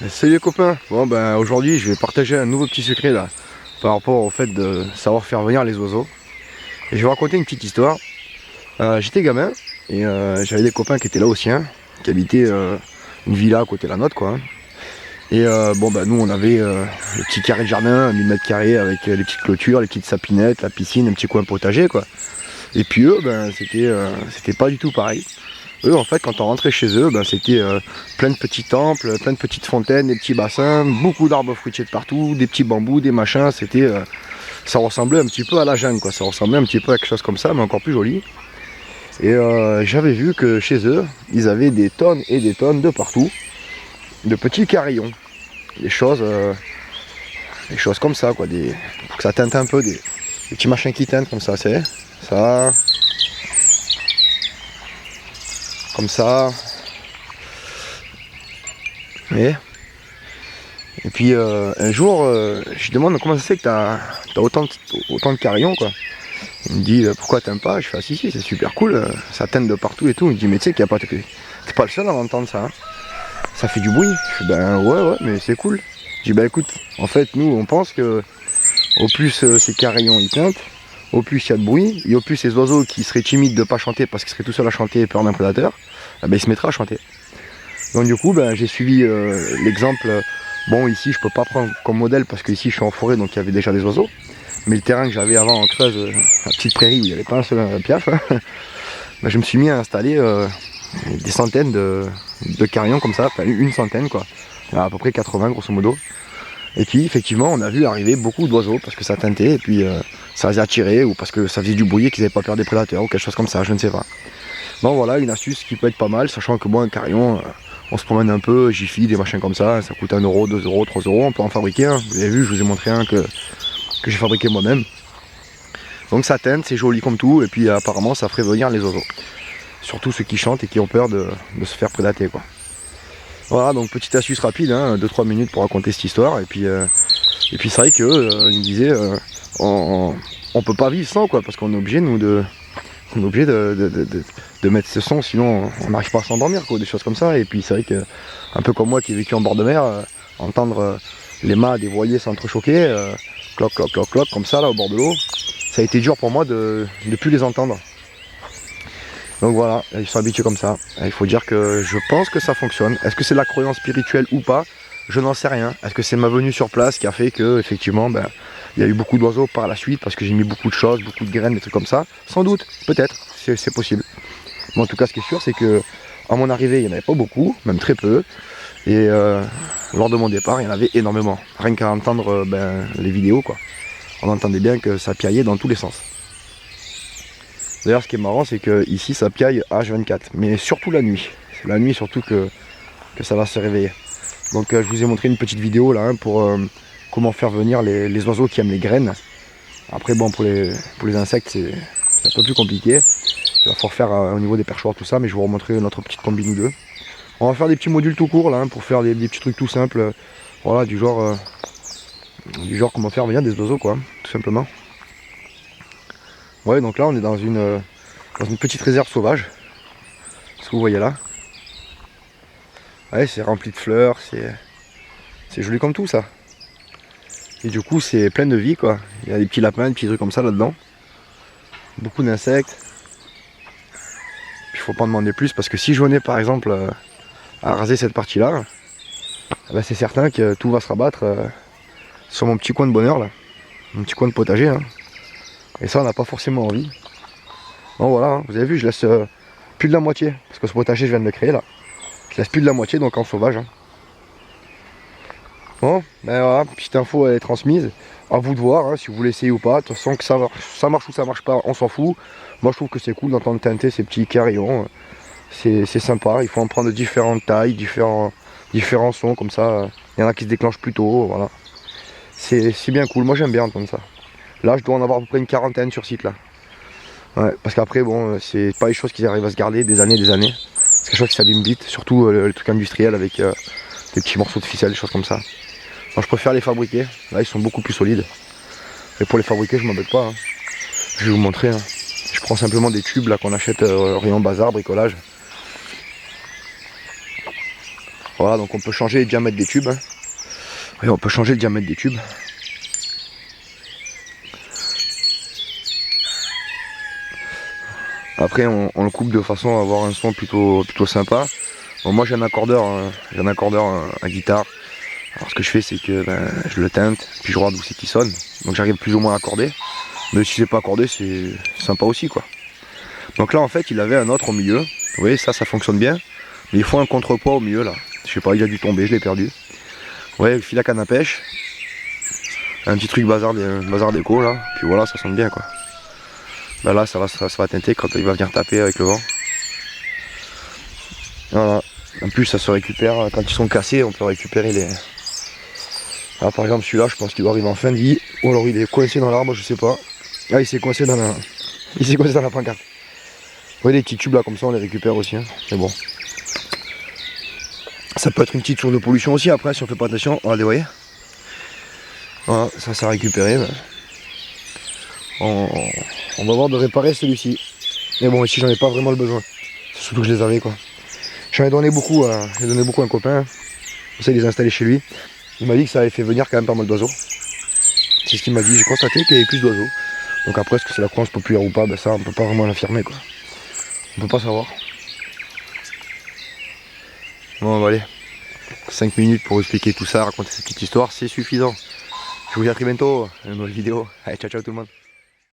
Salut les copains. Bon ben aujourd'hui je vais partager un nouveau petit secret là par rapport au fait de savoir faire venir les oiseaux. Et je vais vous raconter une petite histoire. J'étais gamin et j'avais des copains qui étaient là aussi, hein, qui habitaient une villa à côté de la nôtre quoi, hein. Et bon ben nous on avait le petit carré de jardin, 1000 mètres carrés avec les petites clôtures, les petites sapinettes, la piscine, un petit coin potager quoi. Et puis eux ben c'était pas du tout pareil. Eux, en fait, quand on rentrait chez eux, ben, c'était plein de petits temples, plein de petites fontaines, des petits bassins, beaucoup d'arbres fruitiers de partout, des petits bambous, des machins. Ça ressemblait un petit peu à la jungle, quoi. Ça ressemblait un petit peu à quelque chose comme ça, mais encore plus joli. Et j'avais vu que chez eux, ils avaient des tonnes et des tonnes de partout, de petits carillons, des choses comme ça, quoi. Pour que ça teinte un peu, des petits machins qui teintent comme ça, c'est ça. Comme ça. Et puis un jour, je lui demande comment ça se fait que t'as autant de carillons quoi. Il me dit pourquoi t'aimes pas? Je fais ah si c'est super cool, ça teinte de partout et tout. Il me dit mais tu sais qu'il y a pas, t'es pas le seul à entendre ça, hein. Ça fait du bruit. Je fais ben ouais mais c'est cool. Je dis bah écoute, en fait nous on pense que au plus ces carillons ils teintent, au plus il y a de bruit, et au plus ces oiseaux qui seraient timides de pas chanter parce qu'ils seraient tout seuls à chanter et peur d'un prédateur, ben ils se mettraient à chanter. Donc du coup ben, j'ai suivi l'exemple. Bon ici je peux pas prendre comme modèle parce que ici je suis en forêt donc il y avait déjà des oiseaux. Mais le terrain que j'avais avant en Creuse, la petite prairie où il n'y avait pas un seul piaf, hein, ben, je me suis mis à installer des centaines de carillons comme ça, enfin une centaine quoi, à peu près 80 grosso modo. Et puis effectivement on a vu arriver beaucoup d'oiseaux parce que ça teintait et puis ça les a attirés ou parce que ça faisait du bruit et qu'ils n'avaient pas peur des prédateurs ou quelque chose comme ça, je ne sais pas. Bon voilà une astuce qui peut être pas mal, sachant que moi un carillon, on se promène un peu, Jiffy, des machins comme ça coûte 1 euro, 2 euros, 3 euros, on peut en fabriquer un. Vous avez vu, je vous ai montré un que j'ai fabriqué moi-même. Donc ça teinte, c'est joli comme tout, et puis apparemment ça ferait venir les oiseaux. Surtout ceux qui chantent et qui ont peur de se faire prédater quoi. Voilà, donc petite astuce rapide, hein, 2-3 minutes pour raconter cette histoire, et puis c'est vrai qu'eux, ils me disaient, on peut pas vivre sans quoi, parce qu'on est obligé nous on est obligé de mettre ce son, sinon on n'arrive pas à s'endormir, quoi, des choses comme ça. Et puis c'est vrai que, un peu comme moi qui ai vécu en bord de mer, entendre les mâts des voiliers s'entrechoquer, cloc, cloc, cloc, cloc, comme ça, là, au bord de l'eau, ça a été dur pour moi de ne plus les entendre. Donc voilà, ils sont habitués comme ça. Il faut dire que je pense que ça fonctionne. Est-ce que c'est de la croyance spirituelle ou pas? Je n'en sais rien. Est-ce que c'est ma venue sur place qui a fait que, effectivement, ben, il y a eu beaucoup d'oiseaux par la suite parce que j'ai mis beaucoup de choses, beaucoup de graines, des trucs comme ça? Sans doute, peut-être, c'est possible. Mais en tout cas, ce qui est sûr, c'est que à mon arrivée, il n'y en avait pas beaucoup, même très peu. Et lors de mon départ, il y en avait énormément. Rien qu'à entendre les vidéos, quoi. On entendait bien que ça piaillait dans tous les sens. D'ailleurs, ce qui est marrant, c'est que ici, ça piaille H24, mais surtout la nuit. C'est la nuit surtout que ça va se réveiller. Donc, je vous ai montré une petite vidéo là, hein, pour comment faire venir les oiseaux qui aiment les graines. Après, bon, pour les insectes, c'est un peu plus compliqué. Il va falloir faire au niveau des perchoirs, tout ça, mais je vais vous remontrer notre petite combine ou deux. On va faire des petits modules tout courts là, hein, pour faire des petits trucs tout simples. Voilà, du genre comment faire venir des oiseaux, quoi, tout simplement. Ouais, donc là on est dans une petite réserve sauvage. Ce que vous voyez là. Ouais, c'est rempli de fleurs, c'est joli comme tout ça. Et du coup c'est plein de vie quoi. Il y a des petits lapins, des petits trucs comme ça là-dedans. Beaucoup d'insectes. Il faut pas en demander plus parce que si je venais par exemple à raser cette partie là, ben c'est certain que tout va se rabattre sur mon petit coin de bonheur là. Mon petit coin de potager, hein. Et ça on n'a pas forcément envie. Bon voilà, hein, vous avez vu, je laisse plus de la moitié, parce que ce potager je viens de le créer là. Je laisse plus de la moitié donc en sauvage, hein. Bon, ben voilà, petite info elle est transmise. À vous de voir hein, si vous voulez essayer ou pas. De toute façon que ça marche ou ça marche pas, on s'en fout. Moi je trouve que c'est cool d'entendre teinter ces petits carillons. C'est sympa, il faut en prendre de différentes tailles, différents sons comme ça. Il y en a qui se déclenchent plus tôt, voilà. C'est bien cool, moi j'aime bien entendre ça. Là je dois en avoir à peu près une quarantaine sur site là. Ouais, parce qu'après bon, c'est pas les choses qui arrivent à se garder des années. Parce que je crois qu'ils s'abîment vite, surtout les trucs industriels avec des petits morceaux de ficelle, des choses comme ça. Moi je préfère les fabriquer, là ils sont beaucoup plus solides. Et pour les fabriquer je m'embête pas, hein. Je vais vous montrer, hein. Je prends simplement des tubes là qu'on achète au rayon bazar, bricolage. Voilà, donc on peut changer le diamètre des tubes. Oui, on peut changer le diamètre des tubes. Après on le coupe de façon à avoir un son plutôt sympa. Bon, moi j'ai un accordeur à guitare. Alors ce que je fais c'est que je le teinte, puis je regarde où c'est qui sonne. Donc j'arrive plus ou moins à accorder. Mais si c'est pas accordé, c'est sympa aussi quoi. Donc là en fait il avait un autre au milieu. Vous voyez ça fonctionne bien. Mais il faut un contrepoids au milieu là. Je sais pas, il a dû tomber, je l'ai perdu. Ouais, le fil à canne à pêche. Un petit truc bazar déco là. Puis voilà, ça sonne bien quoi. Ben là ça va teinter quand il va venir taper avec le vent. Voilà. En plus ça se récupère, quand ils sont cassés on peut récupérer les... Là par exemple celui-là je pense qu'il doit arriver en fin de vie. Ou alors il est coincé dans l'arbre, je sais pas. Ah il s'est coincé dans la... Il s'est coincé dans la pancarte. Vous voyez les petits tubes là comme ça on les récupère aussi hein. Mais bon. Ça peut être une petite source de pollution aussi après si on fait pas attention. Regardez, vous voyez. Voilà, ça s'est récupéré. Ben. On va voir de réparer celui-ci. Mais bon ici j'en ai pas vraiment le besoin. Surtout que je les avais quoi. J'en ai donné beaucoup à un copain. J'essaie de les installer chez lui. Il m'a dit que ça avait fait venir quand même pas mal d'oiseaux. C'est ce qu'il m'a dit. J'ai constaté qu'il y avait plus d'oiseaux. Donc après est-ce que c'est la croissance populaire ou pas, ben ça on peut pas vraiment l'affirmer quoi. On peut pas savoir. Bon bah allez. 5 minutes pour expliquer tout ça, raconter cette petite histoire, c'est suffisant. Je vous dis à très bientôt dans une nouvelle vidéo. Allez ciao ciao tout le monde.